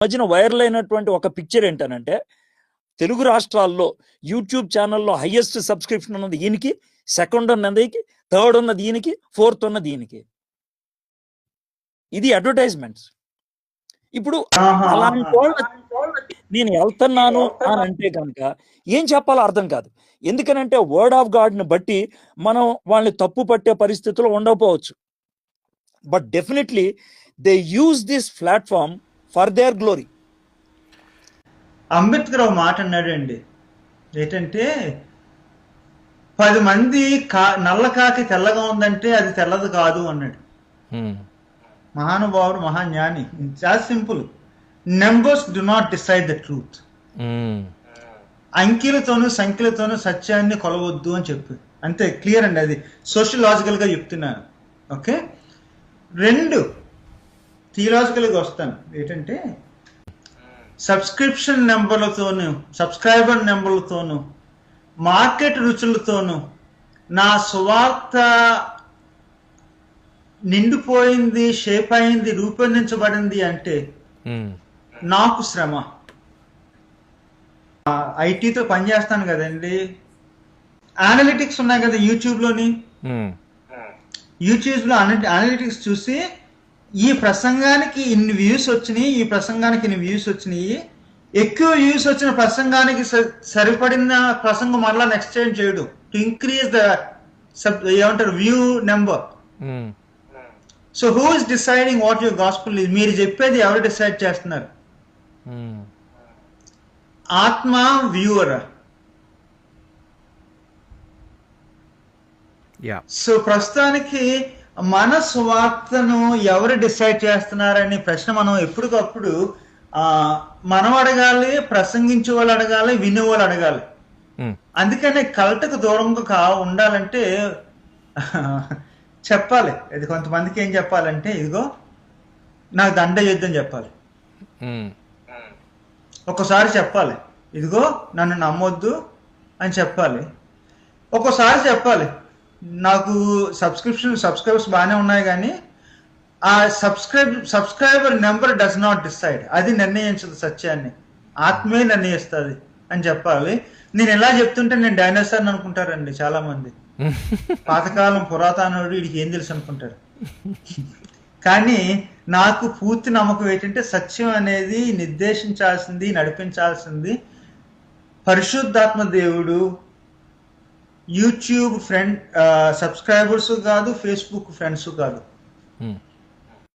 మధ్యన వైరల్ అయినటువంటి ఒక పిక్చర్ ఏంటనంటే, తెలుగు రాష్ట్రాల్లో యూట్యూబ్ ఛానల్లో హైయెస్ట్ సబ్స్క్రిప్షన్ ఉన్నది ఈయనకి, సెకండ్ ఉన్నది ఈయనకి, థర్డ్ ఉన్నది ఈయనకి, ఫోర్త్ ఉన్నది ఈయనకి. ఇది అడ్వర్టైజ్మెంట్స్. ఇప్పుడు అలాంటి నేను వెళ్తున్నాను అని అంటే కనుక ఏం చెప్పాలో అర్థం కాదు. ఎందుకనంటే వర్డ్ ఆఫ్ గాడ్ని బట్టి మనం వాళ్ళని తప్పు పట్టే పరిస్థితుల్లో ఉండకపోవచ్చు. But definitely they use this platform for their glory. Ambedkar ఒక మాట అన్నాడండి, ఏంటంటే 10 మంది నల్ల కాకి తెల్లగా ఉందంటే అది తెల్లది కాదు అన్నాడు. మహానుభావుడు, మహాజ్ఞాని. చాలా simple. Numbers do not decide the truth. అంకెలతోనూ సంఖ్యలతోనూ సత్యాన్ని కొలవద్దు అని చెప్పి, అంతే. క్లియర్ అండి. అది సోషలాజికల్ గా చెప్తున్నాను. ఓకే, 2 థియలాజికల్గా వస్తాను. ఏంటంటే సబ్స్క్రిప్షన్ నెంబర్లతోనూ, సబ్స్క్రైబర్ నెంబర్లతోనూ, మార్కెట్ రుచులతోనూ నా సువార్త నిండిపోయింది, షేప్ అయింది, రూపొందించబడింది అంటే నాకు శ్రమ. ఐటీతో పనిచేస్తాను కదండి. అనలిటిక్స్ ఉన్నాయి కదా యూట్యూబ్లోని. యూట్యూబ్లో అనలిటిక్స్ చూసి ఈ ప్రసంగానికి ఇన్ని వ్యూస్ వచ్చినాయి, ఈ ప్రసంగానికి ఇన్ని వ్యూస్ వచ్చినాయి, ఎక్కువ వ్యూస్ వచ్చిన ప్రసంగానికి సరిపడిన ప్రసంగం మళ్ళా నెక్స్ట్ టైం చేయడు, టు ఇంక్రీజ్ ద ఏమంటారు view number. So who is deciding what your gospel is? మీరు చెప్పేది ఎవరు డిసైడ్ చేస్తున్నారు? ఆత్మ, వ్యూవర్. సో ప్రస్తుతానికి మన స్వార్థను ఎవరు డిసైడ్ చేస్తున్నారని ప్రశ్న మనం ఎప్పటికప్పుడు మనం అడగాలి, ప్రసంగించే వాళ్ళు అడగాలి, వినే వాళ్ళు అడగాలి. అందుకనే కల్టకు దూరంగా ఉండాలంటే చెప్పాలి. ఇది కొంతమందికి ఏం చెప్పాలంటే, ఇదిగో నాకు దండ యుద్ధం చెప్పాలి. ఒక్కోసారి చెప్పాలి, ఇదిగో నన్ను నమ్మొద్దు అని చెప్పాలి. ఒక్కోసారి చెప్పాలి, నాకు సబ్స్క్రైబర్స్ బాగానే ఉన్నాయి కానీ ఆ subscriber number does not decide. అది నిర్ణయించదు సత్యాన్ని, ఆత్మే నిర్ణయిస్తుంది అని చెప్పాలి. నేను ఎలా చెప్తుంటే నేను డైనోసార్ అనుకుంటారండి చాలా మంది. పాతకాలం పురాతనుడు, వీడికి ఏం తెలుసు అనుకుంటారు. కానీ నాకు పూర్తి నమ్మకం ఏంటంటే సత్యం అనేది నిర్దేశించాల్సింది, నడిపించాల్సింది పరిశుద్ధాత్మ దేవుడు. యూట్యూబ్ సబ్స్క్రైబర్స్ కాదు, ఫేస్బుక్ ఫ్రెండ్స్ కాదు.